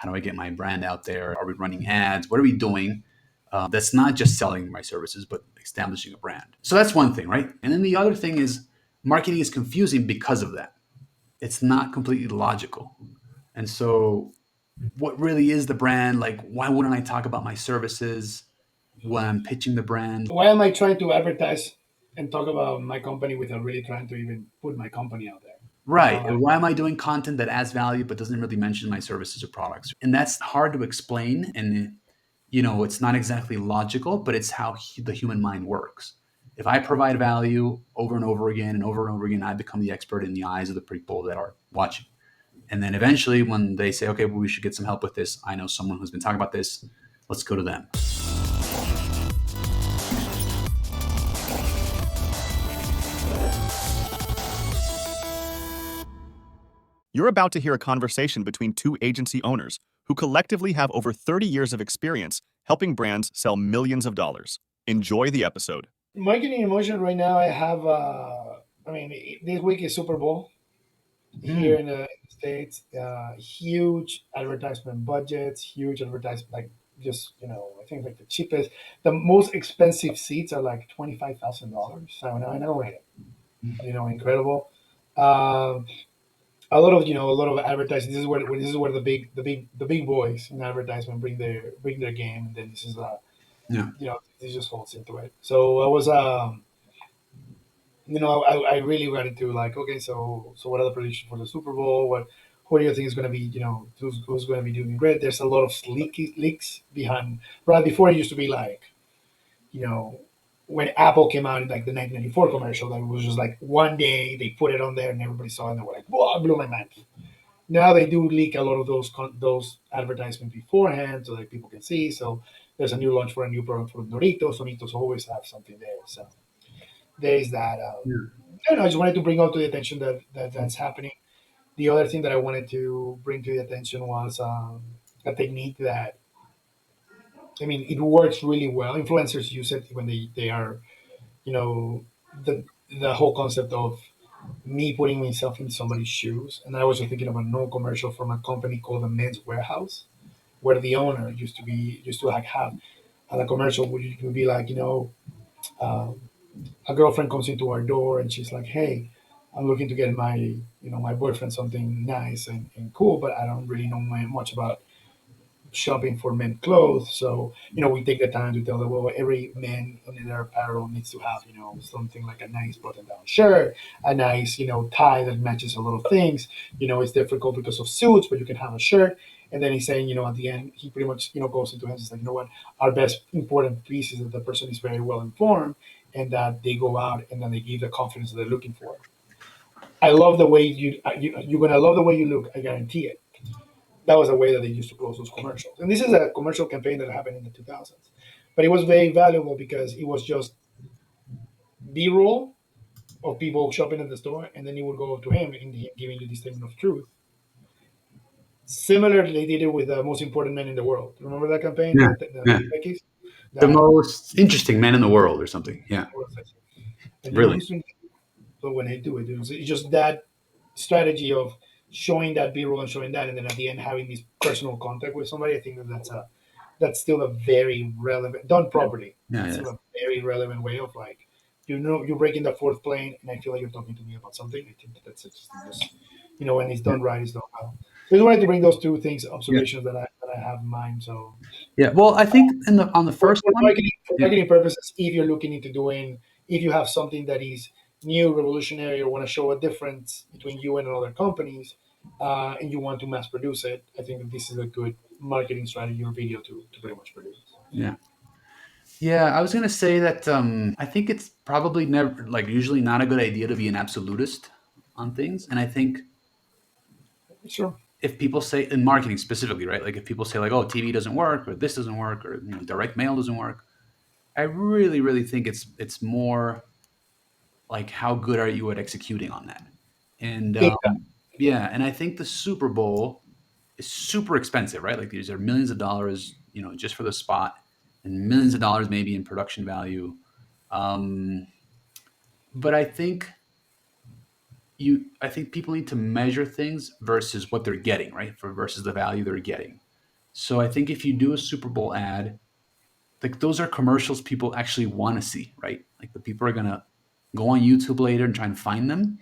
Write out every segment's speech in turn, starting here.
How do I get my brand out there? Are we running ads? What are we doing? That's not just selling my services, but establishing a brand. So that's one thing, right? And then the other thing is marketing is confusing because of that. It's not completely logical. And so, what really is the brand? Like, why wouldn't I talk about my services when I'm pitching the brand? Why am I trying to advertise and talk about my company without really trying to even put my company out there? Right. Like, Why am I doing content that adds value but doesn't really mention my services or products? And that's hard to explain. And, it's not exactly logical, but it's how the human mind works. If I provide value over and over again and over and over again, I become the expert in the eyes of the people that are watching. And then eventually, when they say, okay, well, we should get some help with this, I know someone who's been talking about this. Let's go to them. You're about to hear a conversation between two agency owners who collectively have over 30 years of experience helping brands sell millions of dollars. Enjoy the episode. marketing emotion right now, I have, I mean, this week is Super Bowl here Mm, in the States. Huge advertisement budgets, huge advertisement, like just, I think like the most expensive seats are like $25,000. So I know it, incredible. Um, a lot of advertising. This is where the big boys in advertisement bring their game, and then this is yeah. this just falls into it. So I was I really got into like, okay, so what are the predictions for the Super Bowl? Who do you think is going to be, who's going to be doing great? There's a lot of leaks behind. Right before it used to be like, you know, when Apple came out in like the 1994 commercial, that was just like one day they put it on there and everybody saw it and they were like, whoa, it blew my mind. Now they do leak a lot of those advertisements beforehand so that people can see. So there's a new launch for a new product from Doritos. Doritos always have something there. So there is that. Yeah. I don't know. I just wanted to bring out to the attention that's happening. The other thing that I wanted to bring to the attention was a technique that, I mean, it works really well. Influencers use it when they are, you know, the whole concept of me putting myself in somebody's shoes. And I was just thinking of an old commercial from a company called the Men's Warehouse, where the owner used to like have a commercial would be like, um, a girlfriend comes into our door and she's like, "Hey, I'm looking to get my boyfriend something nice and cool, but I don't really know much about shopping for men clothes." So, we take the time to tell them, well, every man in their apparel needs to have, something like a nice button down shirt, a nice, tie that matches a lot of things. It's difficult because of suits, but you can have a shirt. And then he's saying, at the end, he pretty much, goes into him. He's like, what, our best important piece is that the person is very well informed and that they go out and then they give the confidence that they're looking for. I love the way you're going to love the way you look. I guarantee it. That was a way that they used to close those commercials. And this is a commercial campaign that happened in the 2000s. But it was very valuable because it was just B-roll of people shopping at the store, and then you would go to him and he giving you this statement of truth. Similarly, they did it with the most important men in the world. Remember that campaign, Yeah. the Yeah. Becky's? The That most interesting man in the world or something. Yeah. and Really. who's so when they do it, it's just that strategy of showing that B-roll and showing that, and then at the end having this personal contact with somebody. I think that's still a very relevant, done Yeah. properly. Yeah. It's Yeah. still a very relevant way of like, you're breaking the fourth plane, and I feel like you're talking to me about something. I think that's it. Just, when it's done right, it's done well. So I just wanted to bring those two things, Yeah. observations that I have in mind. So Yeah. Well, I think on the for, first for one, marketing for yeah. marketing purposes, if you have something that is new, revolutionary, or want to show a difference between you and other companies, and you want to mass produce it, I think that this is a good marketing strategy or video to pretty much produce. Yeah. Yeah, I was gonna say that I think it's probably never, like, usually not a good idea to be an absolutist on things. And I think Sure. if people say in marketing specifically, right, like if people say like, "Oh, TV doesn't work," or "This doesn't work," or direct mail doesn't work, I really, really think it's more like how good are you at executing on that? And yeah, and I think the Super Bowl is super expensive, right? Like these are millions of dollars, just for the spot, and millions of dollars maybe in production value. Um, but I think people need to measure things versus what they're getting, right? Versus the value they're getting. So I think if you do a Super Bowl ad, like those are commercials people actually want to see, right? Like the people are gonna go on YouTube later and try and find them,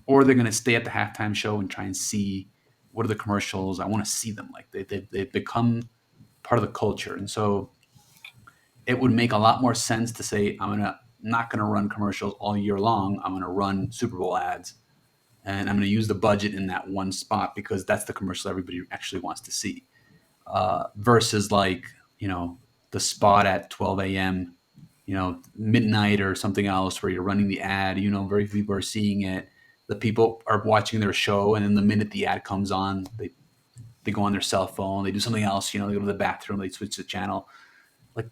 or they're gonna stay at the halftime show and try and see what are the commercials. I want to see them. Like they've become part of the culture, and so it would make a lot more sense to say I'm gonna not gonna run commercials all year long. I'm gonna run Super Bowl ads, and I'm gonna use the budget in that one spot because that's the commercial everybody actually wants to see. Versus like the spot at 12 a.m., midnight or something else where you're running the ad. Very few people are seeing it. The people are watching their show, and then the minute the ad comes on, they go on their cell phone, they do something else. They go to the bathroom, they switch the channel. Like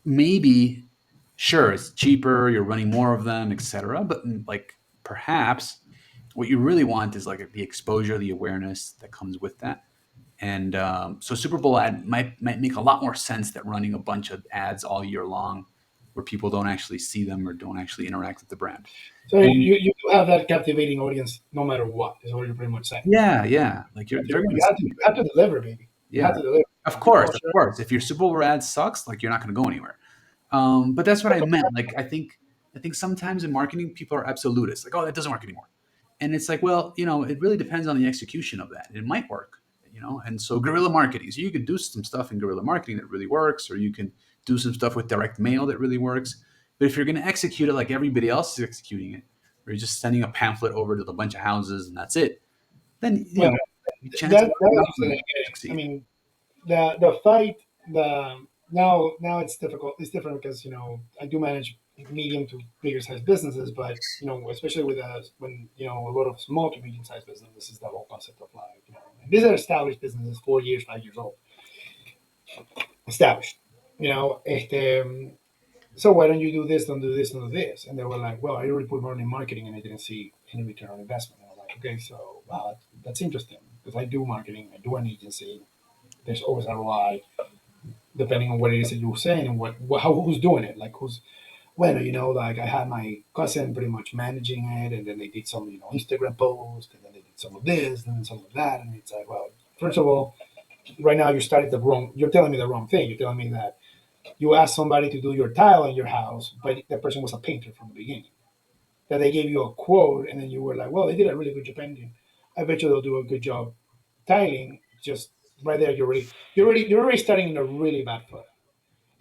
maybe sure it's cheaper, you're running more of them, etc. But like perhaps what you really want is like the exposure, the awareness that comes with that. And so Super Bowl ad might make a lot more sense than running a bunch of ads all year long where people don't actually see them or don't actually interact with the brand. So And you do have that captivating audience no matter what, is what you're pretty much saying. yeah, yeah, like they're going to see You it. have to deliver, baby. You have Yeah, to deliver. of People course, of share. course. If your Super Bowl ad sucks, like you're not going to go anywhere. But that's what I meant. Like I think sometimes in marketing people are absolutists, like, oh, that doesn't work anymore. And it's like, well, it really depends on the execution of that. It might work, and so guerrilla marketing. So you could do some stuff in guerrilla marketing that really works, or you can do some stuff with direct mail that really works. But if you're going to execute it like everybody else is executing it, or you're just sending a pamphlet over to a bunch of houses and that's it, then Well, the chances are that you're was not just going an to idea. I succeed. mean, the fight, the now it's difficult. It's different because I do manage medium to bigger sized businesses, but especially with when a lot of small to medium sized businesses, this is the whole concept of like and these are established businesses, 4 years, 5 years old, established. So why don't you do this, don't do this, don't do this? And they were like, well, I already put money in marketing and I didn't see any return on investment. And I was like, okay, so wow, that's interesting because I do marketing, I do an agency. There's always ROI depending on what it is that you're saying and who's doing it. Like well, like I had my cousin pretty much managing it, and then they did some, Instagram posts, and then they did some of this, and then some of that, and it's like, well, first of all, right now you're telling me the wrong thing. You're telling me that you asked somebody to do your tile in your house, but that person was a painter from the beginning. That they gave you a quote, and then you were like, well, they did a really good job painting. I bet you they'll do a good job tiling. Just right there, you're already starting in a really bad foot.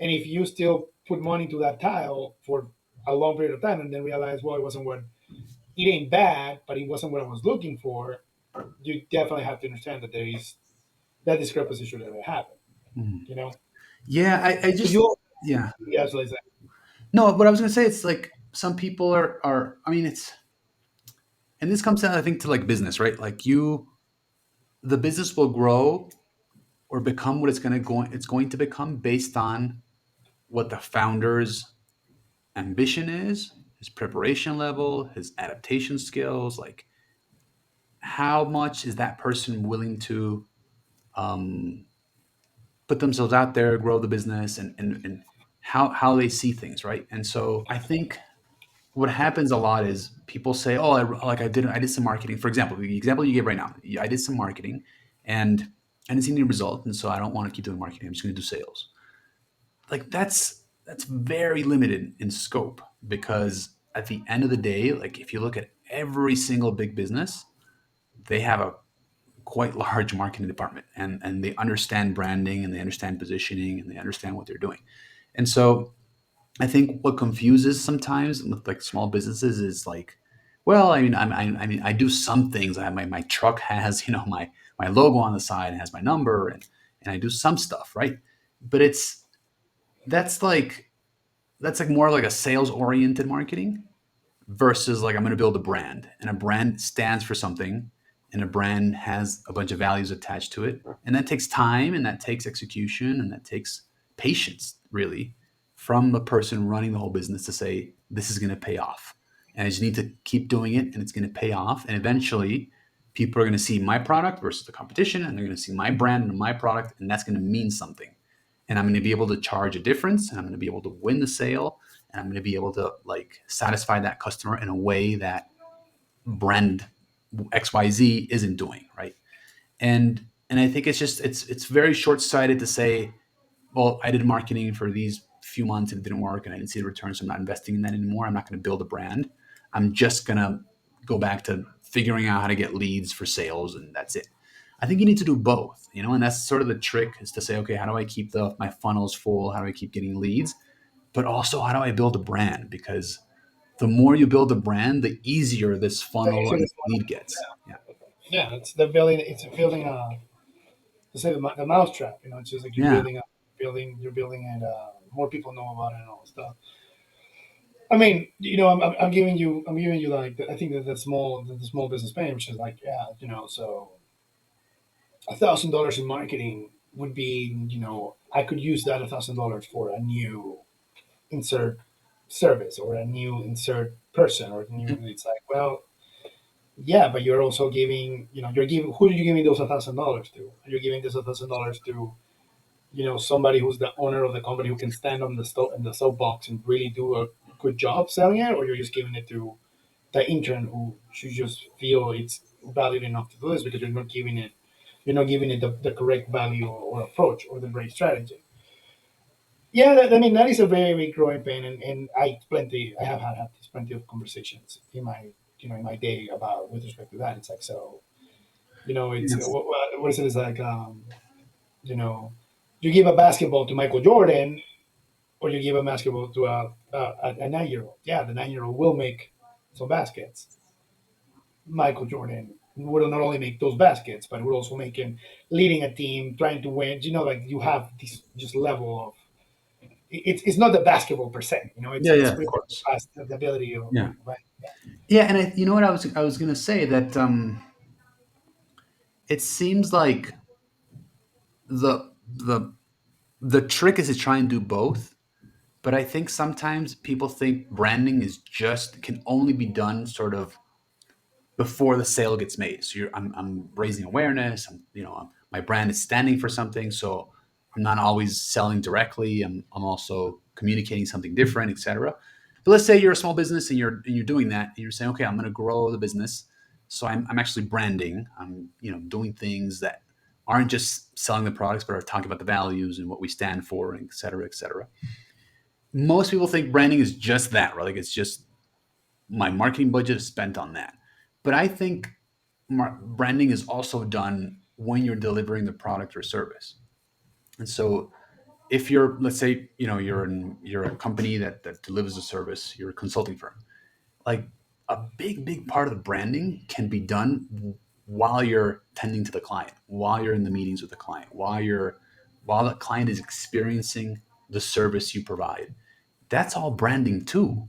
And if you still put money to that tile for a long period of time and then realize, well, it ain't bad, but it wasn't what I was looking for, you definitely have to understand that there is that discrepancy should ever happen. Mhm. You know, Yeah, I so just you yeah. yeah, so it's like, No, what I was gonna say, it's like some people are. I mean, and this comes down, I think, to like business, right? Like the business will grow or become what it's going to become based on what the founder's ambition is, his preparation level, his adaptation skills. Like, how much is that person willing to um, put themselves out there, grow the business, and how they see things, right? And so I think what happens a lot is people say, "Oh, I did some marketing." For example, the example you gave right now, I did some marketing, and I didn't see any result, and so I don't want to keep doing marketing. I'm just going to do sales. Like that's very limited in scope because at the end of the day, like if you look at every single big business, they have a quite large marketing department, and they understand branding and they understand positioning and they understand what they're doing. And so I think what confuses sometimes with like small businesses is like, well, I mean, I do some things. My truck has my logo on the side and has my number, and I do some stuff, right? But that's like that's like more like a sales oriented marketing versus like I'm going to build a brand, and a brand stands for something, and a brand has a bunch of values attached to it, and that takes time, and that takes execution, and that takes patience, really, from the person running the whole business to say this is going to pay off, and I just need to keep doing it, and it's going to pay off, and eventually people are going to see my product versus the competition, and they're going to see my brand and my product, and that's going to mean something, and I'm going to be able to charge a difference, and I'm going to be able to win the sale, and I'm going to be able to like satisfy that customer in a way that brand XYZ isn't doing, right? And And I think it's very short sighted to say, well, I did marketing for these few months and it didn't work and I didn't see the return, so I'm not investing in that anymore. I'm not going to build a brand. I'm just going to go back to figuring out how to get leads for sales and that's it. I think you need to do both, and that's sort of the trick is to say, okay, how do I keep my funnels full? How do I keep getting leads? But also, how do I build a brand? Because the more you build a brand, the easier this funnel So and this lead one, gets. Yeah. yeah, it's the building. It's building a, to say the mousetrap. It's just like you're Yeah. building a you're building it. More people know about it and all that stuff. I mean, I'm giving you like, I think that the small business pain, which is like, yeah, so $1,000 in marketing would be, I could use that $1,000 for a new insert service or a new insert person or new. Mhm. It's like, well, yeah, but you're also giving, you're giving, who are you giving those $1,000 to? You're giving this $1,000 to, somebody who's the owner of the company who can stand on the in the soapbox and really do a good job selling it, or you're just giving it to the intern who should just feel it's valued enough to do this because you're not giving it the correct value or approach or the right strategy. Yeah, I mean that is a very big growing pain, and I have had plenty of conversations in my in my day about with respect to that. It's like, so it's Yes. what is it? It's like, you know you give a basketball to Michael Jordan or you give a basketball to a 9-year-old. Yeah, the 9-year-old will make some baskets. Michael Jordan would not only make those baskets, but would also make him leading a team, trying to win. Like you have this just level of it's not the basketball per se. Yeah, It's yeah, of pretty much course. the ability of Yeah. right. Yeah, and you know what I was going to say that it seems like the the the trick is to try and do both. But I think sometimes people think branding is just can only be done sort of before the sale gets made. So I'm raising awareness. My brand is standing for something. So I'm not always selling directly. I'm also communicating something different, etc. But let's say you're a small business and you're doing that and you're saying, okay, I'm going to grow the business. So I'm actually branding. I'm doing things that aren't just selling the products, but are talking about the values and what we stand for, and et cetera, et cetera. Most people think branding is just that, right? Like it's just my marketing budget is spent on that. But I think branding is also done when you're delivering the product or service. And so if let's say, you're a company that delivers a service, you're a consulting firm, like a big part of the branding can be done while you're tending to the client, while you're in the meetings with the client, while the client is experiencing the service you provide. That's all branding too.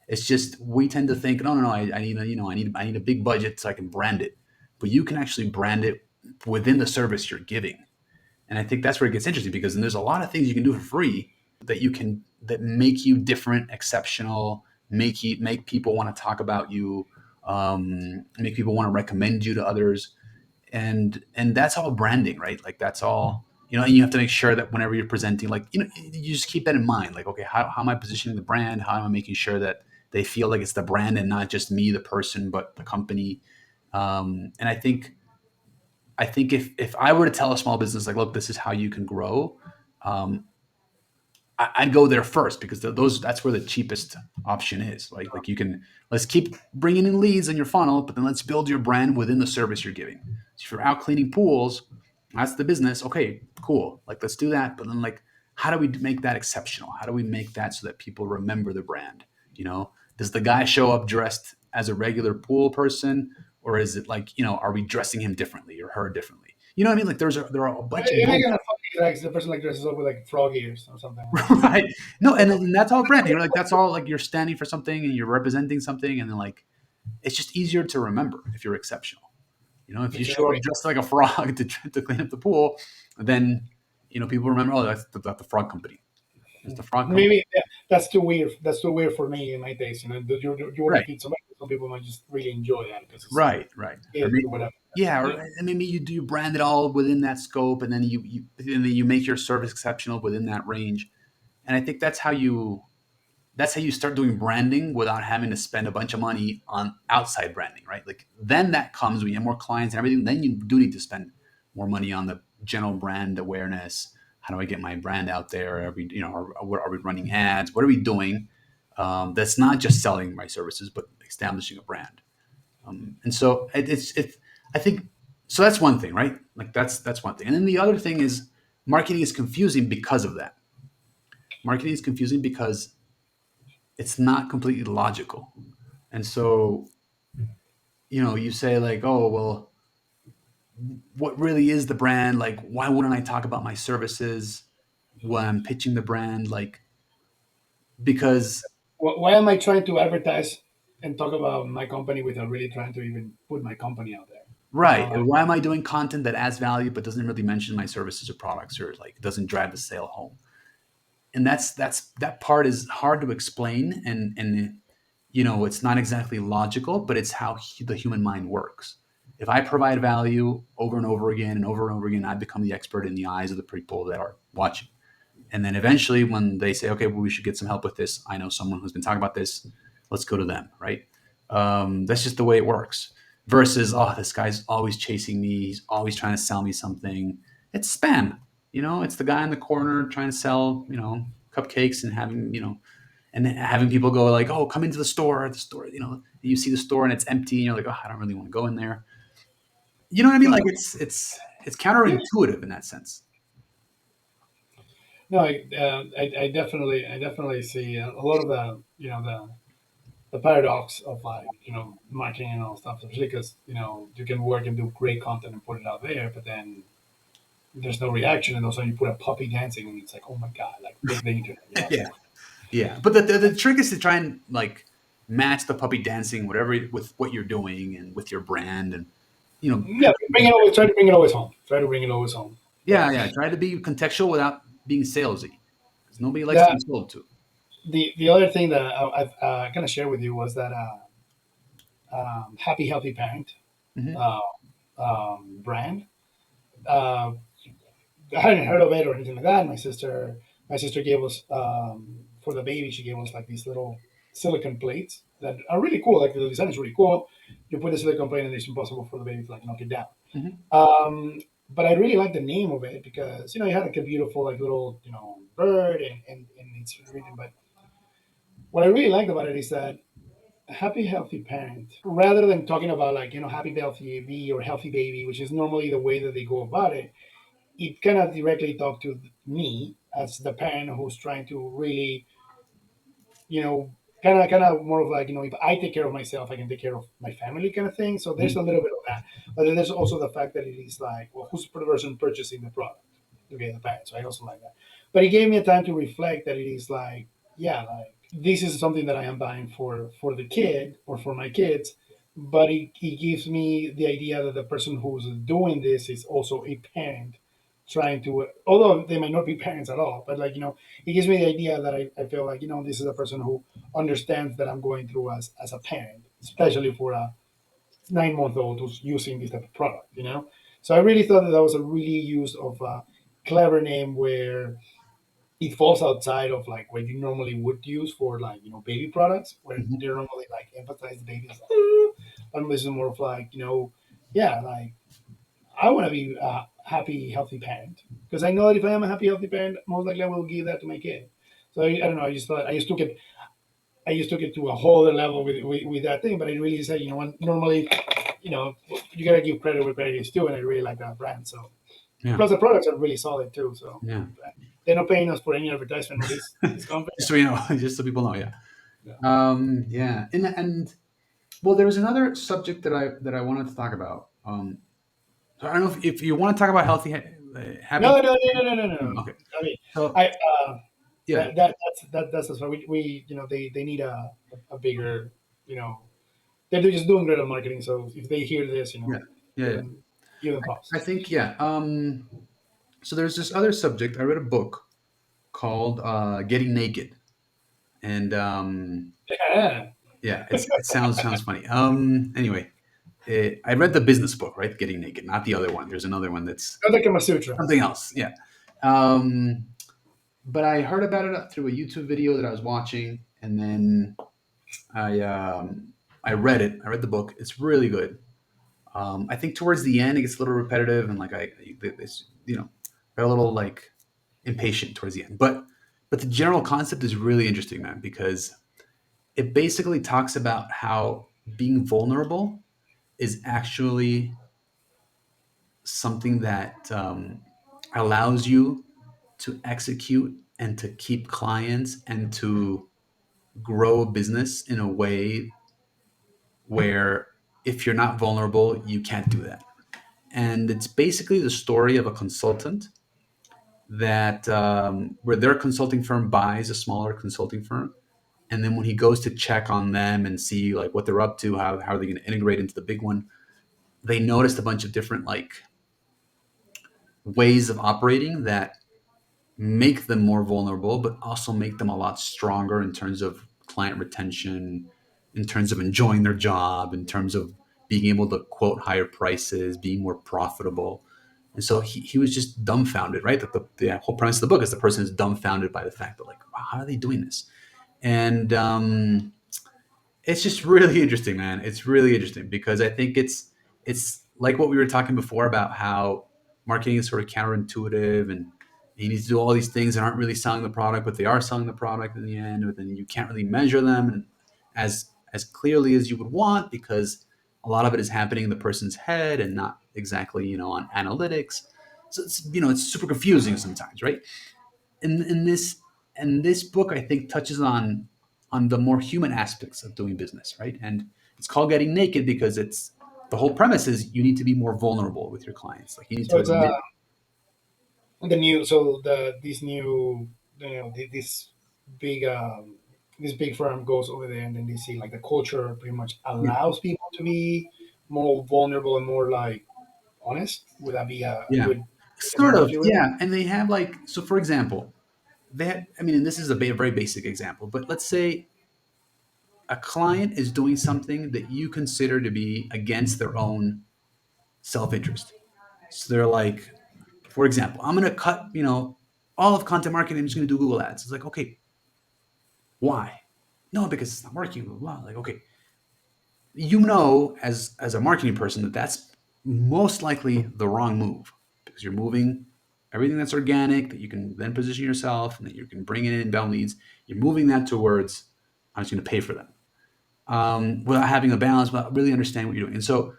It's just we tend to think, no, no, no, I need I need a big budget so I can brand it. But you can actually brand it within the service you're giving. And I think that's where it gets interesting because there's a lot of things you can do for free that make you different, exceptional, make people want to talk about you, make people want to recommend you to others, and that's all branding, right? Like that's all. And you have to make sure that whenever you're presenting, like you just keep that in mind. Like, okay, how am I positioning the brand? How am I making sure that they feel like it's the brand and not just me, the person, but the company? And I think if I were to tell a small business like, look, this is how you can grow, um, I'd go there first because that's where the cheapest option is. Like you can let's keep bringing in leads in your funnel, but then let's build your brand within the service you're giving. So if you're out cleaning pools, that's the business. Okay, cool. Like let's do that. But then like, how do we make that exceptional? How do we make that so that people remember the brand? Does the guy show up dressed as a regular pool person, or is it like are we dressing him differently or her differently? You know what I mean? Like there are a bunch of It little kind of funny, like the person like dresses up with like frog ears or something. right. No, and that's all branding. Like that's all like you're standing for something and you're representing something, and then like it's just easier to remember if you're exceptional. If you Which show up dressed like a frog to clean up the pool, then people remember. Oh, that's the frog company. It's the frog company. maybe yeah, that's too weird. That's too weird for me in my taste. You want to Right. feed somebody. Some people might just really enjoy that because it's Right. Right. Or kids or whatever. yeah, or Yeah. and maybe you brand it all within that scope, and then you make your service exceptional within that range. And I think that's how you start doing branding without having to spend a bunch of money on outside branding, right? Like then that comes when you have more clients and everything. Then you do need to spend more money on the general brand awareness. How do I get my brand out there? Are we, what are we running ads? What are we doing? That's not just selling my services, but establishing a brand. And so it's I think so. That's one thing, right? Like that's one thing. And then the other thing is marketing is confusing because of that. Marketing is confusing because it's not completely logical. And so, you say like, oh, well, what really is the brand? Like, why wouldn't I talk about my services when I'm pitching the brand? Like, because, Why am I trying to advertise and talk about my company without really trying to even put my company out there? right. Like, And why am I doing content that adds value but doesn't really mention my services or products, or like doesn't drive the sale home? And that part is hard to explain, and it's not exactly logical, but it's how the human mind works. If I provide value over and over again and over and over again, I become the expert in the eyes of the people that are watching. And then eventually, when they say, okay, well, we should get some help with this, I know someone who's been talking about this, let's go to them, right? That's just the way it works. Versus, oh, this guy's always chasing me, he's always trying to sell me something. It's spam. It's the guy in the corner trying to sell, cupcakes, and having people go like, oh, come into the store, and you see the store and it's empty, and you're like, oh, I don't really want to go in there. You know what I mean? no, Like it's yeah, counterintuitive in that sense. no, I definitely see a lot of the paradox of like marketing and all stuff, especially because you can work and do great content and put it out there, but then there's no reaction, and also you put a puppy dancing, and it's like, oh my god, like take the internet, Yeah. so Yeah, but the trick is to try and like match the puppy dancing, whatever with what you're doing and with your brand, and you know, yeah, try to bring it always home. Try to bring it always home. yeah, But yeah. Try to be contextual without being salesy, because nobody likes to the be sold to. the other thing that I've kind of shared with you was that happy healthy parent Hmm. uh, brand. Uh, I hadn't heard of it or anything like that. My sister gave us for the baby. She gave us like these little silicon plates that are really cool. Like the design is really cool. You put the silicon plate, and it's impossible for the baby to like knock it down. Hmm. But I really like the name of it because it had like a beautiful like little bird and it's written. But what I really liked about it is that happy healthy parent, rather than talking about like happy healthy baby or healthy baby, which is normally the way that they go about it, it kind of directly talked to me as the parent who's trying to really, kind of more of like, if I take care of myself, I can take care of my family kind of thing. So there's a Hmm. little bit of that. But then there's also the fact that it is like, well, who's the person purchasing the product? Okay, the parents. So I also like that. But it gave me a time to reflect that it is like, yeah, like this is something that I am buying for the kid or for my kids. But it gives me the idea that the person who's doing this is also a parent trying to, although they might not be parents at all, but like, it gives me the idea that I feel like, this is a person who understands that I'm going through as a parent, especially for a 9 month old who's using this type of product. So I really thought that that was a really use of a clever name where it falls outside of like what you normally would use for like, baby products, where Hmm. they're normally like emphasize the babies. And this is more of like, yeah, like I want to be a happy, healthy parent because I know that if I am a happy, healthy parent, most likely I will give that to my kid. So I don't know. I just thought I just took it to a whole other level with that thing. But I really said, normally, you gotta give credit where credit is due, and I really like that brand. So Yeah, plus the products are really solid too. So yeah. they're not paying us for any advertisement on this company. Just so you know, just so people know. Yeah, Yeah. yeah. And well, there was another subject that I wanted to talk about. So I don't know if you want to talk about healthy, happy. No, no, no, no, no, no, no. Okay, I mean, so I yeah, that's why we they need a bigger you know they're just doing great at marketing. So if they hear this, yeah, yeah, give yeah. them give them I props. think yeah. So there's this other subject. I read a book called "Getting Naked," and Yeah, yeah, it sounds funny. Anyway, I read the business book, right? Getting Naked, not the other one. There's another one that's not like Kama Sutra. something else. Yeah. Um, but I heard about it through a YouTube video that I was watching, and then I read it. I read the book. It's really good. I think towards the end it gets a little repetitive and like this, got a little like impatient towards the end. But the general concept is really interesting, man, because it basically talks about how being vulnerable is actually something that allows you to execute and to keep clients and to grow a business in a way where if you're not vulnerable, you can't do that. And it's basically the story of a consultant that where their consulting firm buys a smaller consulting firm, and then when he goes to check on them and see like what they're up to, how are they going to integrate into the big one, they noticed a bunch of different like ways of operating that make them more vulnerable, but also make them a lot stronger in terms of client retention, in terms of enjoying their job, in terms of being able to quote higher prices, being more profitable. And so he was just dumbfounded, right? That the whole premise of the book is the person is dumbfounded by the fact that, like, wow, how are they doing this? And it's just really interesting, man. It's really interesting because I think it's like what we were talking before about how marketing is sort of counterintuitive and you need to do all these things that aren't really selling the product, but they are selling the product in the end. But then you can't really measure them as clearly as you would want because a lot of it is happening in the person's head and not exactly on analytics. So it's super confusing sometimes, right? In this book I think touches on the more human aspects of doing business, right? And it's called Getting Naked because it's the whole premise is you need to be more vulnerable with your clients, like you need So to it's admit. the new so the this new this big this big firm goes over there and then they see like the culture pretty much Yeah, allows people to be more vulnerable and more like honest. Would that be a yeah, good sort of, analogy with it? yeah. And they have like, so for example, they had, I mean, and this is a very basic example, but let's say a client is doing something that you consider to be against their own self-interest. So they're like, for example, I'm going to cut, all of content marketing. I'm just going to do Google ads. It's like, okay, why? No, because it's not working. Blah, blah, blah. Like, okay, as a marketing person that that's most likely the wrong move because you're moving everything that's organic that you can then position yourself and that you can bring in inbound leads. You're moving that towards I'm just going to pay for them without having a balance, but really understand what you're doing. And so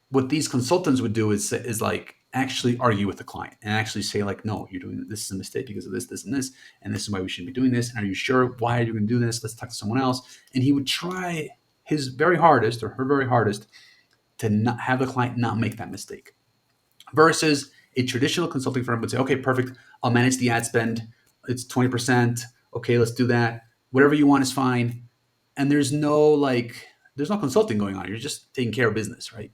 what these consultants would do is like actually argue with the client and actually say like, no, you're doing this is a mistake because of this and this is why we shouldn't be doing this, and are you sure? Why are you going to do this? Let's talk to someone else. And he would try his very hardest or her very hardest to not have the client not make that mistake, versus a traditional consulting firm would say, okay, perfect, I'll manage the ad spend, it's 20%, okay, let's do that, whatever you want is fine. And there's no consulting going on, you're just taking care of business, right?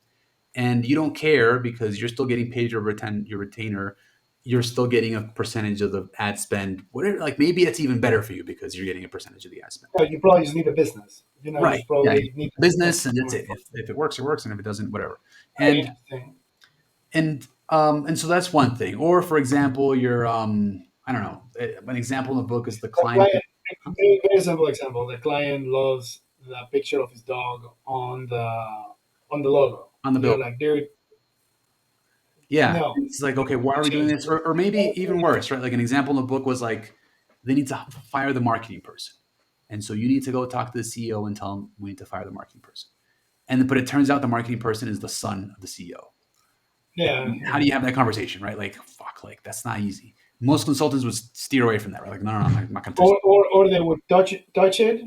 And you don't care because you're still getting paid your retainer. You're still getting a percentage of the ad spend. Whatever, like maybe it's even better for you because you're getting a percentage of the ad spend. Yeah, you probably just need a business. You Right. just Yeah. probably need a Business and that's customer. it. If it works, it works, and if it doesn't, whatever. Very And interesting. and so that's one thing. Or for example, you're I don't know. An example in the book is the The client client, very simple example. The client loves the picture of his dog on the logo. on the So you're bill. like, dude, Yeah. no, It's like, okay, why are we doing change this? Or maybe even it. worse, right? Like an example in the book was like they need to fire the marketing person. And so you need to go talk to the CEO and tell him we need to fire the marketing person. But it turns out the marketing person is the son of the CEO. Yeah, How yeah. do you have that conversation, right? Like, fuck, like that's not easy. Most consultants would steer away from that, right? Like, no, I'm not going to touch that. Or they would touch it.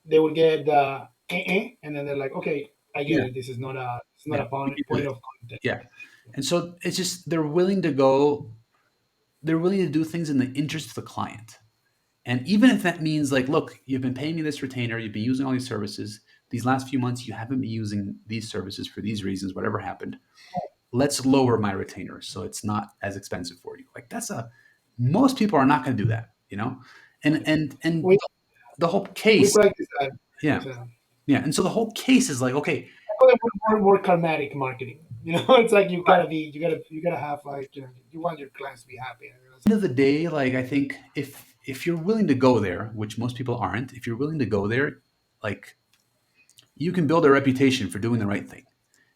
They would get the and then they're like, okay, I get Yeah, it. This is not a it's not yeah, a we can do point this. of contact. Yeah, and so it's just they're willing to go. They're willing to do things in the interest of the client. And even if that means like, look, you've been paying me this retainer, you've been using all these services. These last few months, you haven't been using these services for these reasons, whatever happened. Let's lower my retainer so it's not as expensive for you. Like most people are not going to do that, you know? And We the whole we case, practice that. yeah. So, Yeah. And so the whole case is like, okay, I call it more karmatic marketing. It's like you gotta have like you want your clients to be happy. end of the day, like I think if you're willing to go there, which most people aren't, if you're willing to go there, like you can build a reputation for doing the right thing.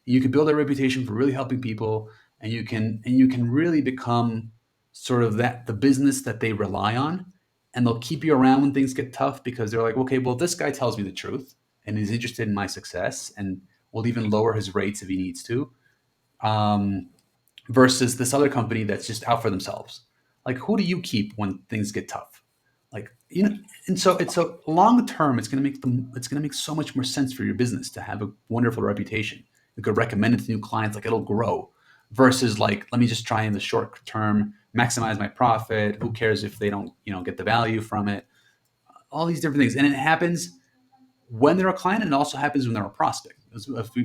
You can build a reputation for really helping people, and you can really become sort of that the business that they rely on, and they'll keep you around when things get tough because they're like, okay, well, this guy tells me the truth and is interested in my success, and will even lower his rates if he needs to. Um, Versus this other company that's just out for themselves. Like, who do you keep when things get tough? Like, and so it's a long term. It's going to make so much more sense for your business to have a wonderful reputation. You could recommend it to new clients. Like, it'll grow. Versus like, let me just try in the short term maximize my profit. Who cares if they don't get the value from it? All these different things, and it happens when they're a client, and it also happens when they're a prospect.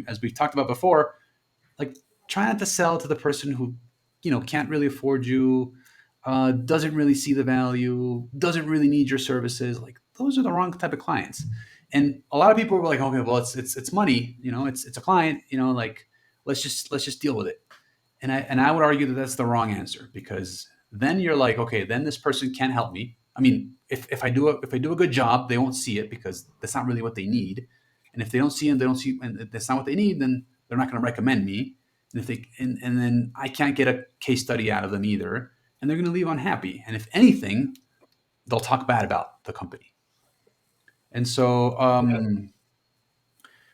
As we've talked about before, like, try not to sell to the person who can't really afford you, doesn't really see the value, doesn't really need your services. Like, those are the wrong type of clients. And a lot of people were like, okay, well, it's money, it's a client, like, let's just deal with it. And I would argue that that's the wrong answer, because then you're like, okay, then this person can't help me. I mean, if I do a good job, they won't see it because that's not really what they need. And if they don't see it, they don't see, and that's not what they need, then they're not going to recommend me. And then I can't get a case study out of them either, and they're going to leave unhappy. And if anything, they'll talk bad about the company. And so, Yeah.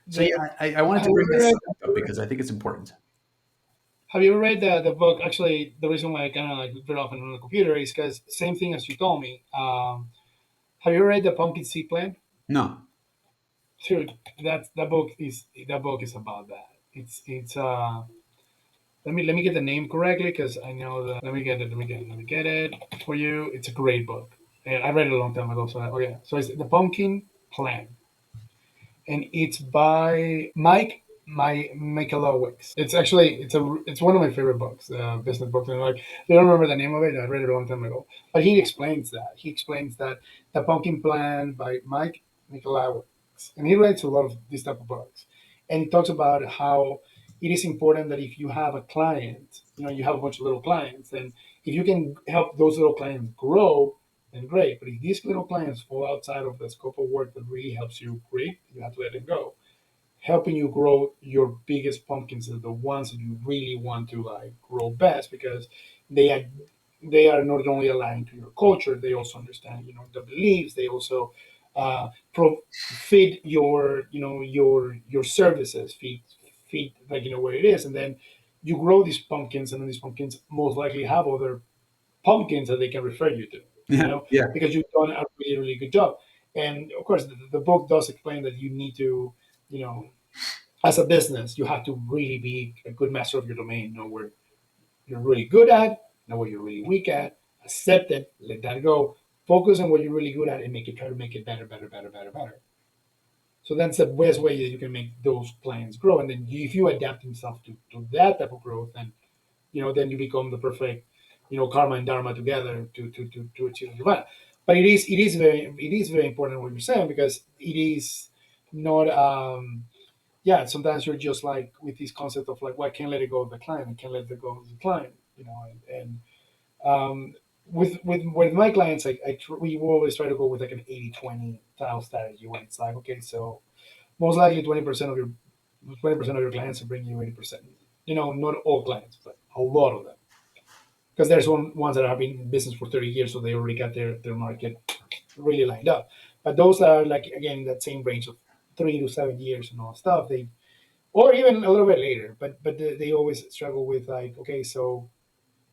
yeah, The, I wanted have to you bring ever that read, subject up because I think it's important. have you ever read the book? Actually, the reason why I kind of like read often on the computer is because same thing as you told me. Have you ever read the Pumpkin Seed Plan? No. Dude, that book is about that. It's let me get the name correctly because I know the let me get it for you. It's a great book. And I read it a long time ago. So so it's the Pumpkin Plan, and it's by my Michalowicz. It's actually it's one of my favorite books, business books. And like I don't remember the name of it. I read it a long time ago, but he explains that the Pumpkin Plan by Mike Michalowicz, and he writes a lot of these type of books, and he talks about how it is important that if you have a client, you have a bunch of little clients, and if you can help those little clients grow, then great. But if these little clients fall outside of the scope of work that really helps you great, you have to let them go. Helping you grow your biggest pumpkins are the ones that you really want to like grow best because they are they are not only aligned to your culture, they also understand the beliefs. They also feed your services, feed like where it is, and then you grow these pumpkins, and then these pumpkins most likely have other pumpkins that they can refer you to, Yeah. Yeah. because you've done a really, really good job. And of course, the book does explain that you need to, you know, as a business, you have to really be a good master of your domain, know where you're really good at, know what you're really weak at, accept it, let that go, focus on what you're really good at, and try to make it better, better, better, better, better. So that's the best way that you can make those plans grow. And then if you adapt yourself to that type of growth, then you become the perfect, karma and dharma together to achieve your plan. But it is very important what you're saying because it is not yeah. Sometimes you're just like with this concept of like, well, I can't let it go of the client. I can't let it go of the client. And um, with my clients, we always try to go with like an 80-20 style strategy when it's like, okay, so most likely 20% of your clients will bring you 80%. Not all clients, but a lot of them. Because there's ones that have been in business for 30 years, so they already got their market really lined up. But those are like again that same range of 3 to 7 years and all stuff. They or even a little bit later, but they always struggle with like, okay, so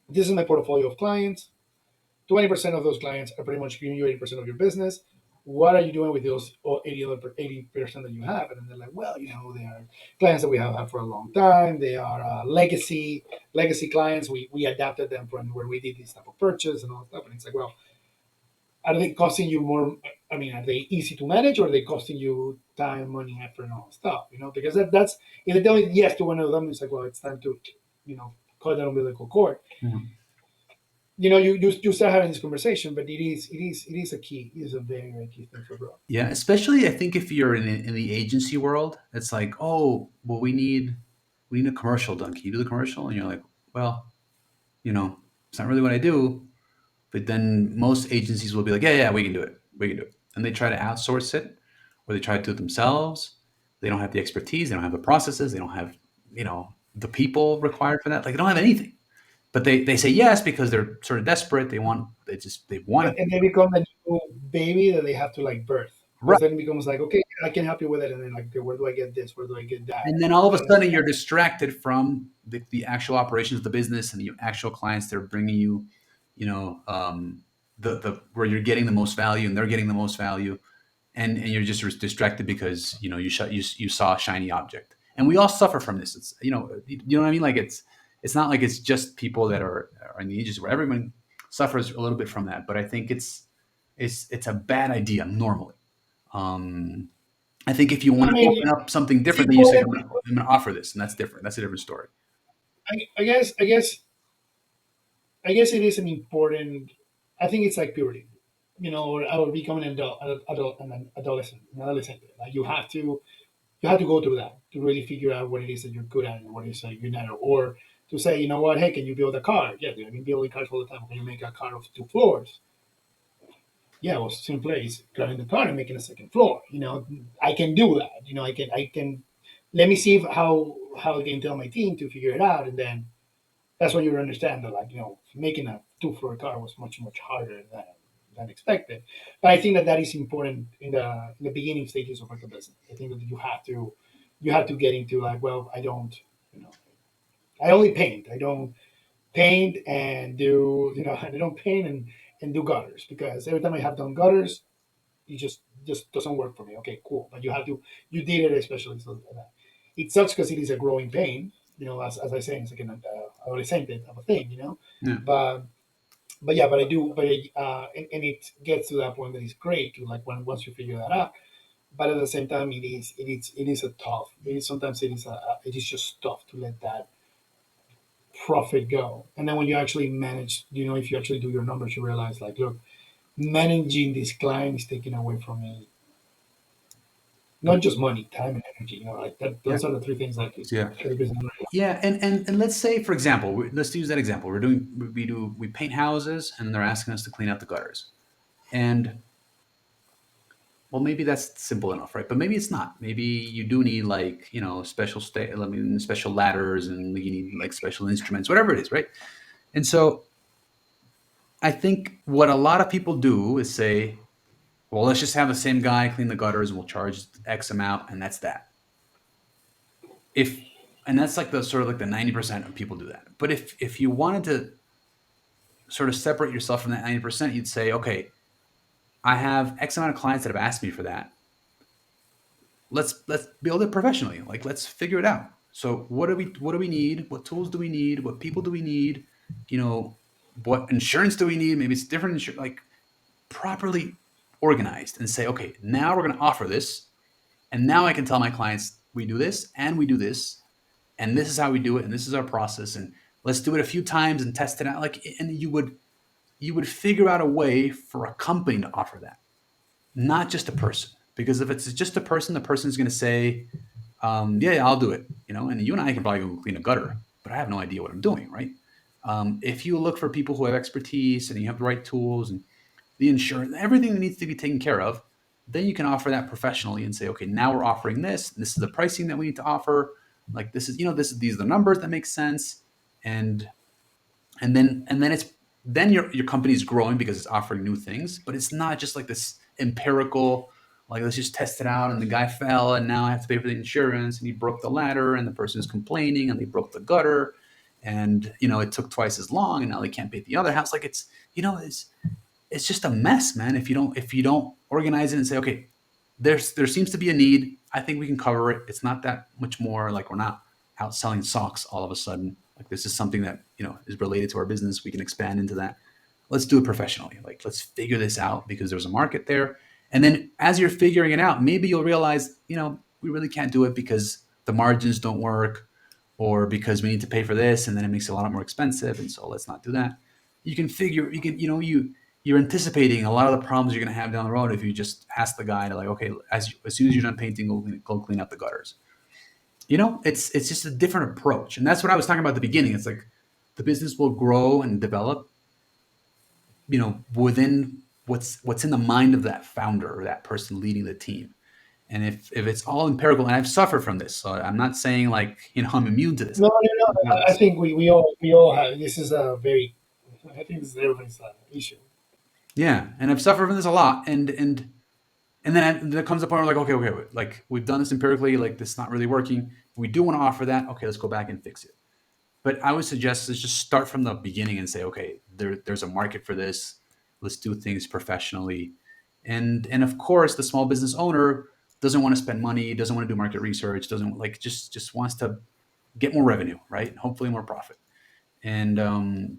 this is my portfolio of clients. 20% of those clients are pretty much giving you 80% of your business. What are you doing with those 80% that you have? And then they're like, well, they are clients that we have had for a long time. They are legacy clients. We adapted them from where we did this type of purchase and all that stuff. And it's like, well, are they costing you more? I mean, are they easy to manage, or are they costing you time, money, effort, and all that stuff? Because that's if they tell you yes to one of them, it's like, well, it's time to, cut that umbilical cord. Mhm. You start having this conversation, but it is a key. It is a very, very key thing for growth. Yeah, especially I think if you're in the agency world, it's like, oh, well, we need a commercial done. Can you do the commercial? And you're like, well, it's not really what I do. But then most agencies will be like, yeah, yeah, we can do it. We can do it. And they try to outsource it, or they try to do it themselves. They don't have the expertise. They don't have the processes. They don't have the people required for that. Like they don't have anything, but they say yes because they're sort of desperate. They want And, it. and they become the new baby that they have to like birth, Right. because then it becomes like, okay, I can help you with it, and then like, okay, where do I get this? Where do I get that? And then all of a And sudden, you're distracted from the actual operations of the business and the actual clients that are bringing you, you know, the where you're getting the most value and they're getting the most value, and you're just distracted because you saw a shiny object. And we all suffer from this. It's you know what I mean. Like it's not like it's just people that are in the ages where everyone suffers a little bit from that. But I think it's a bad idea normally. Um, I think if you I want to mean, open up something it's different, then you say, important. I'm going to offer this, and that's different. That's a different story. I guess it is an important. I think it's like puberty, or becoming an adolescent. Like you have to go through that to really figure out what it is that you're good at and what it is that you're not, or to say, you know what, hey, can you build a car? Yeah, dude, I've been building cars all the time. Can you make a car of 2 floors? Yeah, well, same place, grabbing the car and making a second floor. I can do that. I can. Let me see how I can tell my team to figure it out, and then that's when you understand that, like, making a 2 floor car was much much harder than expected. But I think that is important in the beginning stages of like a business. I think that you have to get into, like, well, you know I only paint. I don't paint and do you know I don't paint and do gutters, because every time I have done gutters, it just doesn't work for me. Okay, cool. But you did it especially so that it sucks, because it is a growing pain. As I say, it's like an adolescent type of thing. Yeah. But yeah, but I do, and it gets to that point that is great to, like, once you figure that out. But at the same time, it is a tough. It is sometimes it is just tough to let that profit go. And then when you actually manage, if you actually do your numbers, you realize, like, look, managing this client is taking away from me Yeah. not just money, time, and energy. Like that. Yeah. Those are the three things that Yeah. every business. Yeah. And let's say, for example, let's use that example. We paint houses, and they're asking us to clean out the gutters. And well, maybe that's simple enough, right? But maybe it's not. Maybe you do need, like, special ladders, and you need like special instruments, whatever it is, right? And so I think what a lot of people do is say, well, let's just have the same guy clean the gutters, and we'll charge X amount, and that's that. If And that's like the sort of like the 90% of people do that. But if you wanted to sort of separate yourself from that 90%, you'd say, okay, I have X amount of clients that have asked me for that. Let's build it professionally. Like, let's figure it out. So what do we need? What tools do we need? What people do we need? You know, what insurance do we need? Maybe it's different insurance. Like, properly organized, and say, okay, now we're going to offer this, and now I can tell my clients we do this and we do this, and this is how we do it, and this is our process, and let's do it a few times and test it out. Like, and you would figure out a way for a company to offer that, not just a person. Because if it's just a person, the person's going to say, yeah, I'll do it. And you and I can probably go clean a gutter, but I have no idea what I'm doing, right? If you look for people who have expertise, and you have the right tools and the insurance, everything that needs to be taken care of, then you can offer that professionally and say, okay, now we're offering this. This is the pricing that we need to offer. Like, these are the numbers that make sense. And and then and then then your company is growing because it's offering new things, but it's not just like this empirical, like, let's just test it out, and the guy fell, and now I have to pay for the insurance, and he broke the ladder, and the person is complaining, and they broke the gutter, and it took twice as long, and now they can't pay the other house. Like, it's just a mess, man. If you don't organize it and say, okay, there seems to be a need. I think we can cover it. It's not that much more. Like, we're not out selling socks all of a sudden. Like, this is something that is related to our business. We can expand into that. Let's do it professionally. Like, let's figure this out because there's a market there. And then as you're figuring it out, maybe you'll realize, we really can't do it because the margins don't work, or because we need to pay for this, and then it makes it a lot more expensive. And so let's not do that. You're anticipating a lot of the problems you're going to have down the road if you just ask the guy to, like, okay, as soon as you're done painting, go clean up the gutters. It's just a different approach, and that's what I was talking about at the beginning. It's like the business will grow and develop, within what's in the mind of that founder or that person leading the team. And if it's all empirical, and I've suffered from this, so I'm not saying like I'm immune to this. No, no, no. I've I think we all have. This is a very. I think this is everybody's issue. Yeah, and I've suffered from this a lot, and then there comes a point where like, okay, wait, like we've done this empirically, like this is not really working. We do want to offer that. Okay, let's go back and fix it. But I would suggest let's just start from the beginning and say, okay, there's a market for this. Let's do things professionally, and of course, the small business owner doesn't want to spend money, doesn't want to do market research, doesn't like just wants to get more revenue, right? Hopefully, more profit. And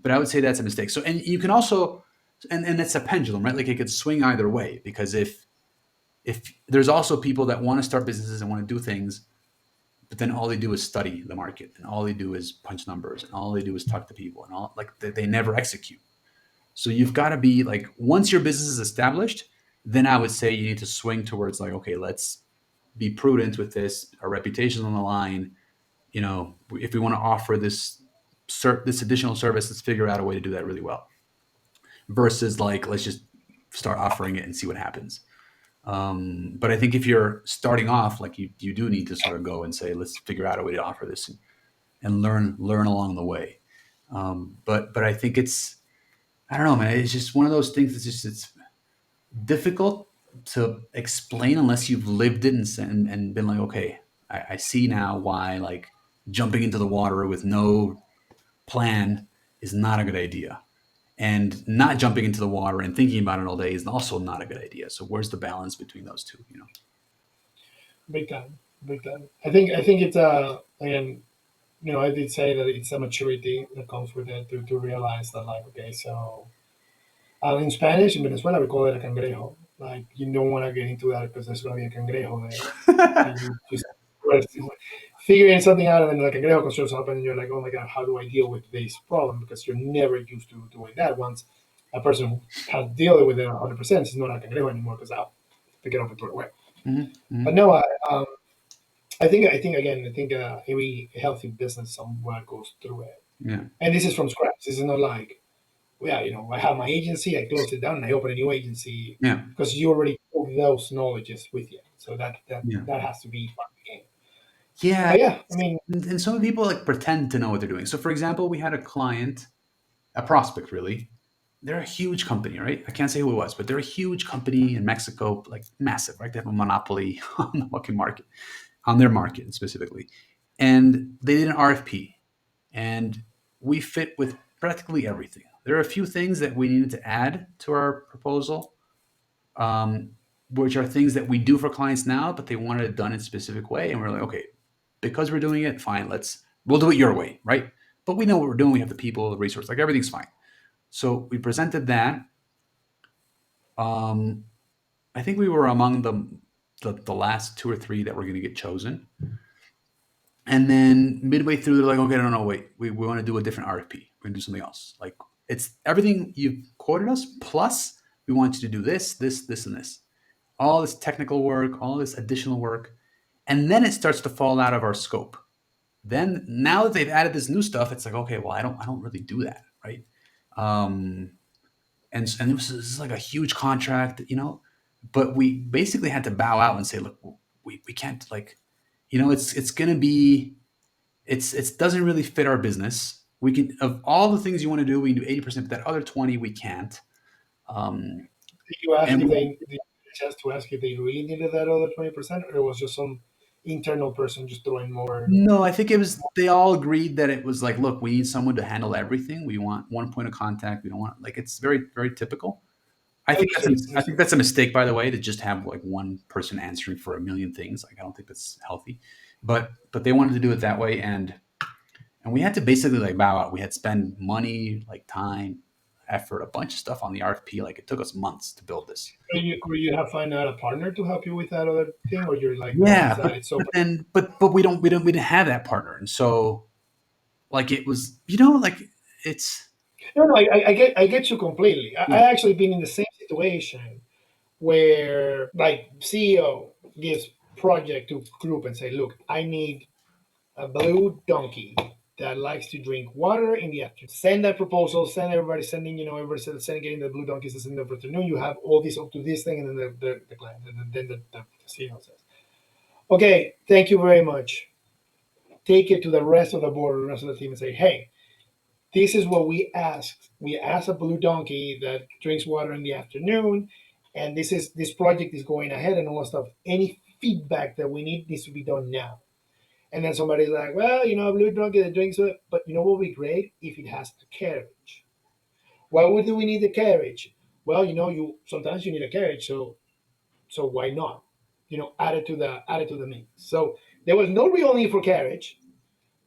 but I would say that's a mistake. So and you can also and it's a pendulum, right? Like it could swing either way because if there's also people that want to start businesses and want to do things, but then all they do is study the market and all they do is punch numbers and all they do is talk to people and all like they never execute. So you've got to be like once your business is established, then I would say you need to swing towards like okay, let's be prudent with this. Our reputation's on the line. If we want to offer this additional service, let's figure out a way to do that really well. Versus like let's just start offering it and see what happens. But I think if you're starting off, like you do need to sort of go and say, let's figure out a way to offer this and learn along the way. But I think I don't know, man. It's just one of those things. It's difficult to explain unless you've lived it and been like, okay, I see now why like jumping into the water with no plan is not a good idea. And not jumping into the water and thinking about it all day is also not a good idea. So where's the balance between those two? Big time, big time. I think it's again. I did say that it's a maturity that comes with it to realize that like okay, so in Spanish in Venezuela we call it a cangrejo. Like you don't want to get into that because there's going to be a cangrejo there, and you just figuring something out, and then like a cangrejo shows up, and you're like, oh my god, how do I deal with this problem? Because you're never used to doing that. Once a person who has dealt with it 100%, it's not a cangrejo anymore because I'll pick it up and throw it away. Mm-hmm. But Mm-hmm. no, I think again, I think every healthy business somewhere goes through it, Yeah. and this is from scratch. This is not like, well, yeah, I have my agency, I close it down, and I open a new agency Yeah. because you already took those knowledges with you. So that that Yeah. that has to be part of the game. Yeah. But yeah, I mean, And some people like pretend to know what they're doing. So for example, we had a client, a prospect really. They're a huge company, right? I can't say who it was, but they're a huge company in Mexico, like massive, right? They have a monopoly on the fucking market, on their market specifically. And they did an RFP and we fit with practically everything. There are a few things that we needed to add to our proposal, um, which are things that we do for clients now, but they wanted it done in a specific way. And we're like, okay, because we're doing it, fine, we'll do it your way, right? But we know what we're doing. We have the people, the resource, like everything's fine. So we presented that. Um, I think we were among the last two or three that were going to get chosen. And then midway through, they're like, okay, no, no, wait, we want to do a different RFP. We're going to do something else. Like it's everything you quoted us, plus we want you to do this, and this. All this technical work, all this additional work. And then it starts to fall out of our scope. Then now that they've added this new stuff, it's like, okay, well, I don't really do that, right? Um, and this is like a huge contract, but we basically had to bow out and say, look, we can't like, it's going to be, it doesn't really fit our business. We can, of all the things you want to do, we can do 80%, but that other 20 we can't. Um, did you ask and if they did you get a chance to ask if they really needed that other 20%, or it was just some internal person just throwing more? no, I think it was, they all agreed that it was like, look, we need someone to handle everything. We want one point of contact. We don't want, like, it's very, very typical. Understood, I understood. think that's a mistake, by the way, to just have like one person answering for a million things. Like I don't think that's healthy, but they wanted to do it that way, and we had to basically like bow out. We had spent money, like time, effort, a bunch of stuff on the RFP. Like it took us months to build this. Could you have find out a partner to help you with that other thing, or you're like, no, Yeah, it's it's so. but we didn't have that partner, and so like it was like it's No, no, I get you completely. I yeah actually been in the same situation where like CEO gives project to group and say, look, I need a blue donkey that likes to drink water in the afternoon. Send that proposal, send everybody sending, everybody sending getting the blue donkeys to send in the afternoon. You have all this up to this thing, and then the client, and then the CEO says. Okay, thank you very much. Take it to the rest of the board, the rest of the team, and say, hey, this is what we asked. We asked a blue donkey that drinks water in the afternoon, and this project is going ahead and all that stuff. Any feedback that we need needs to be done now. And then somebody's like, well, a blue donkey that drinks it, but what would be great if it has a carriage. Why would we need the carriage? Well, you sometimes you need a carriage, so why not? Add it to the mix. So there was no real need for carriage,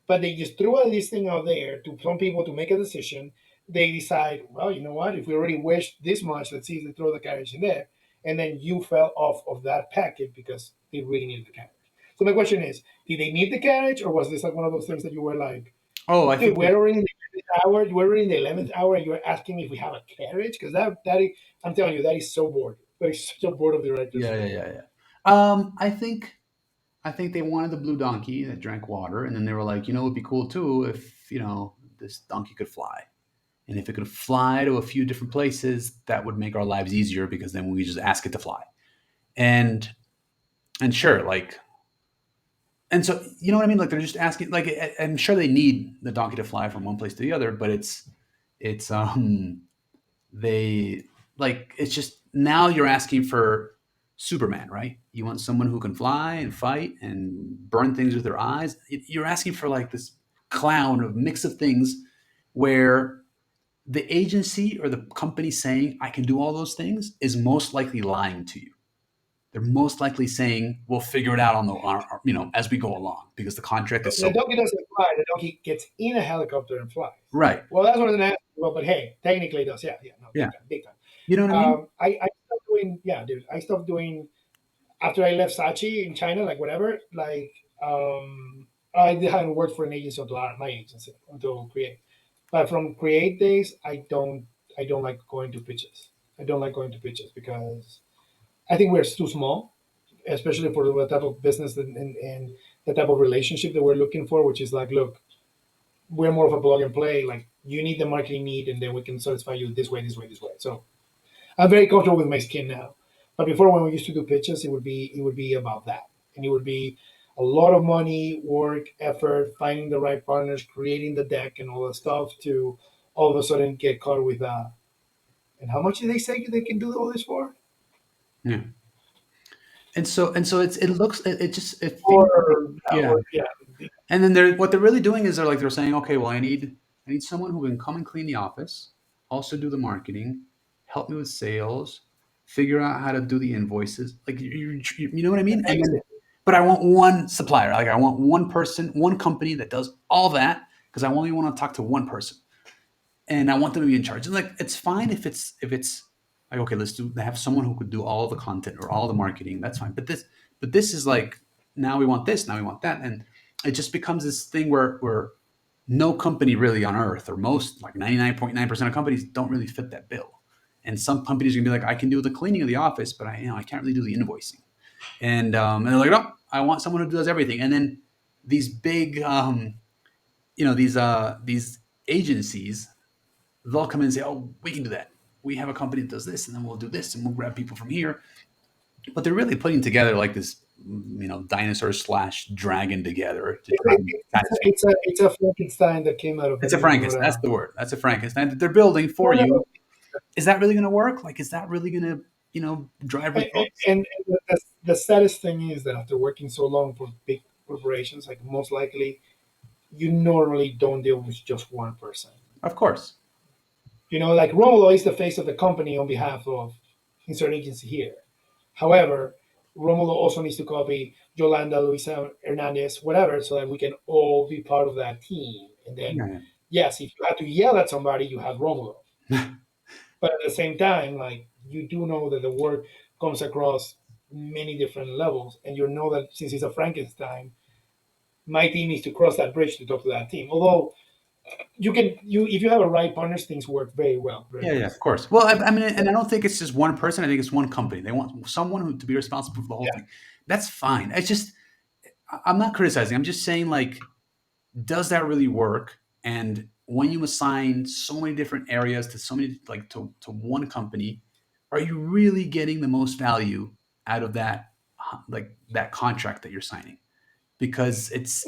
but they just threw all this thing out there to some people to make a decision. They decide, well, you know what? If we already wish this much, let's see if they throw the carriage in there. And then you fell off of that packet because they really needed the carriage. So my question is, did they need the carriage, or was this like one of those things that you were like, Oh, I dude, think that. we're already in the 11th hour. We're already in the 11th hour, and you're asking if we have a carriage? Because I'm telling you, that is so bored. That is such a board of directors Yeah, yeah, thing. yeah, yeah. I think they wanted the blue donkey that drank water, and then they were like, it'd be cool too if this donkey could fly, and if it could fly to a few different places, that would make our lives easier because then we just ask it to fly. And and sure, like, and so you know what I mean? Like they're just asking. Like I'm sure they need the donkey to fly from one place to the other, but it's they like it's just now you're asking for Superman, right? You want someone who can fly and fight and burn things with their eyes. You're asking for like this clown of mix of things where the agency or the company saying I can do all those things is most likely lying to you. They're most likely saying we'll figure it out as we go along because the contract is The so donkey doesn't fly. The donkey gets in a helicopter and flies. right. Well, that's what I was going to ask you about, but hey, technically it does. Yeah, yeah, no, Yeah, big time, big time. you know what I mean? I stopped doing, yeah, dude. I stopped doing after I left Sachi in China, like whatever. I hadn't worked for an agency until my agency until Create. But from Create days, I don't like going to pitches. I don't like going to pitches because I think we're too small, especially for the type of business and the type of relationship that we're looking for, which is like, look, we're more of a plug and play. Like you need the marketing need, and then we can satisfy you this way, this way, this way. So I'm very comfortable with my skin now. But before, when we used to do pitches, it would be about that, and it would be a lot of money, work, effort, finding the right partners, creating the deck, and all that stuff to all of a sudden get caught with. And how much did they say they can do all this for? Yeah. And so it feels like Or, yeah. or yeah, And then what they're really doing is they're saying, okay, well, I need someone who can come and clean the office, also do the marketing, help me with sales, figure out how to do the invoices. Like you know what I mean? And then, but I want one supplier. Like I want one person, one company that does all that because I only want to talk to one person and I want them to be in charge. And like it's fine if it's like okay, let's do have someone who could do all the content or all the marketing. That's fine. But this is like now we want this, now we want that, and it just becomes this thing where no company really on earth or most like 99.9% of companies don't really fit that bill. And some companies are gonna be like, I can do the cleaning of the office, but I can't really do the invoicing. And they're like, no, I want someone who does everything. And then these big, these agencies, they'll come in and say, "Oh, we can do that. We have a company that does this, and then we'll do this, and we'll grab people from here." But they're really putting together like this, dinosaur slash dragon together to try and satisfy. it's a Frankenstein that came out of the It's a middle, not Frankenstein. That's a. the word. That's a Frankenstein that they're building for No, no, you. Is that really going to work? Like, is that really going to, drive and, results? and the saddest thing is that after working so long for big corporations, like most likely, you normally don't deal with just one person. Of course. Like Romulo is the face of the company on behalf of insert agency here. However, Romulo also needs to copy Yolanda, Luisa, Hernandez, whatever, so that we can all be part of that team. And then, Yeah. yes, if you have to yell at somebody, you have Romulo. Yeah. But at the same time, like you do know that the work comes across many different levels, and you know that since it's a Frankenstein, my team needs to cross that bridge to talk to that team. Although you if you have a right partners, things work very well, very Yeah, yeah, of nicely. course. Well, I mean, and I don't think it's just one person. I think it's one company. They want someone to be responsible for the whole Yeah, thing. That's fine. It's just I'm not criticizing. I'm just saying like does that really work? And when you assign so many different areas to so many to one company, are you really getting the most value out of that like that contract that you're signing, because Yeah. it's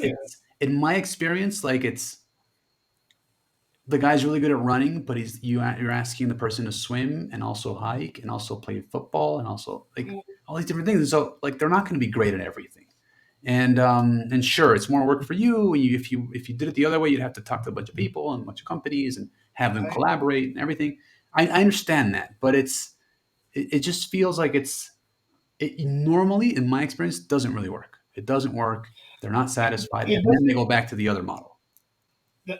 in my experience, like it's the guy's really good at running, but you're asking the person to swim and also hike and also play football and also like all these different things. And so like they're not going to be great at everything. And sure, it's more work for you. If you did it the other way, you'd have to talk to a bunch of people and a bunch of companies and have them I, collaborate and everything. I understand that, but it just feels like it normally, in my experience, doesn't really work. It doesn't work. They're not satisfied, and it then does. they go back to the other model.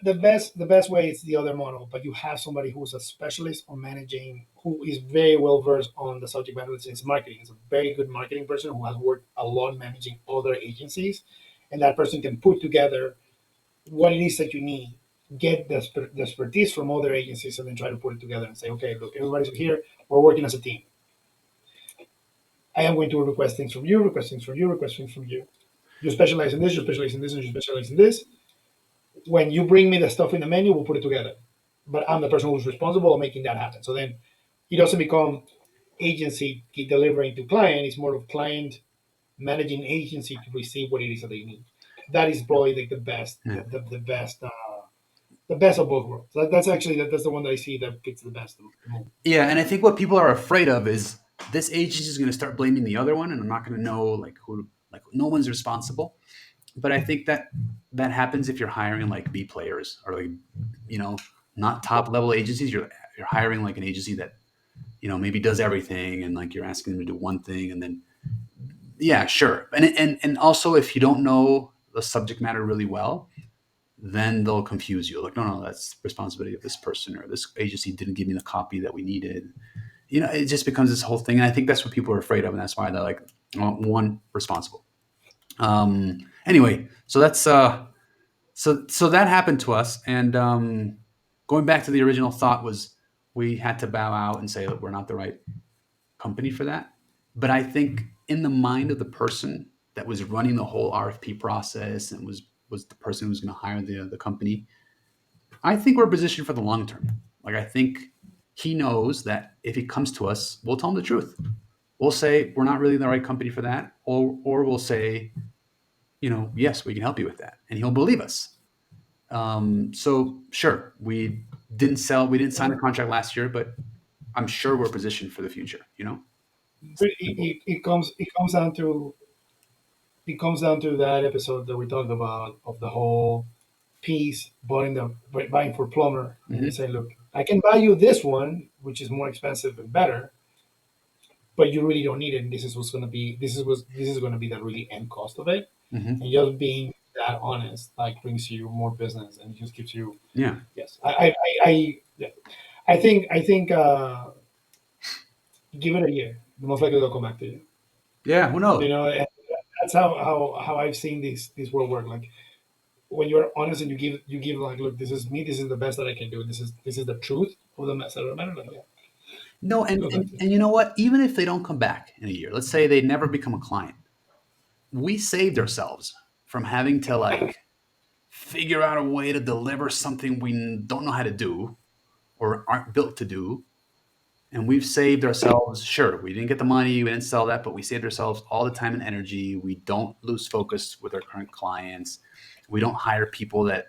The best way is the other model, but you have somebody who's a specialist on managing, who is very well versed on the subject matter since marketing. Is a very good marketing person who has worked a lot managing other agencies, and that person can put together what it is that you need, get the expertise from other agencies, and then try to put it together and say, okay, look, everybody's here, we're working as a team. I am going to request things from you, request things from you, request things from you. You specialize in this, you specialize in this, and you specialize in this. When you bring me the stuff in the menu, we'll put it together. But I'm the person who's responsible for making that happen. So then it doesn't become agency delivering to client. It's more of client managing agency to receive what it is that they need. That is probably like the best, Yeah. the best of both worlds. That's actually that's the one that I see that fits the best the most. Yeah, and I think what people are afraid of is this agency is going to start blaming the other one, and I'm not going to know like who, like no one's responsible. But I think that that happens if you're hiring like B players or like you know not top level agencies. You're hiring like an agency that maybe does everything, and like you're asking them to do one thing, and then yeah, sure. And also if you don't know the subject matter really well, then they'll confuse you. Like, no, that's responsibility of this person, or this agency didn't give me the copy that we needed. It just becomes this whole thing. And I think that's what people are afraid of. And that's why they're like, one responsible. Anyway, so so that happened to us. And going back to the original thought was we had to bow out and say, look, we're not the right company for that. But I think in the mind of the person that was running the whole RFP process and was the person who was going to hire the company, I think we're positioned for the long term. Like I think he knows that if he comes to us, we'll tell him the truth. We'll say we're not really the right company for that, or we'll say, yes, we can help you with that, and he'll believe us. So sure, we didn't sign a contract last year, but I'm sure we're positioned for the future. It comes down to that episode that we talked about of the whole piece buying for plumber, and you Mm-hmm. say, look, I can buy you this one, which is more expensive and better, but you really don't need it. And this is what's going to be this is going to be the really end cost of it. Mm-hmm. And just being that honest like brings you more business and it just gives you Yeah. yes. Yeah. I think give it a year. The most likely they'll come back to you. Yeah. Who knows? And that's how I've seen this world work. Like when you're honest and you give like, look, this is me. This is the best that I can do. This is the truth of the mess. I don't matter. Like, yeah, No, they'll and, come back and to you. and you know what? Even if they don't come back in a year, let's say they never become a client, we saved ourselves from having to like figure out a way to deliver something we don't know how to do or aren't built to do. And we've saved ourselves. Sure, we didn't get the money, we didn't sell that, but we saved ourselves all the time and energy. We don't lose focus with our current clients. We don't hire people that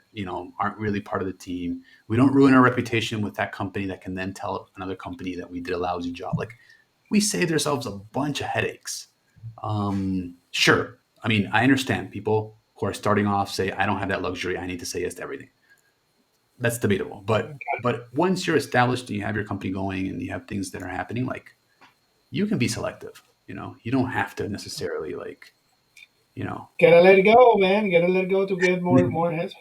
aren't really part of the team. We don't ruin our reputation with that company that can then tell another company that we did a lousy job. Like we saved ourselves a bunch of headaches. Sure, I mean I understand people who are starting off say I don't have that luxury. I need to say yes to everything. That's debatable. But once you're established and you have your company going and you have things that are happening, like you can be selective. You don't have to necessarily like you know Gotta let it go, man. Gotta let it go to get more headspace.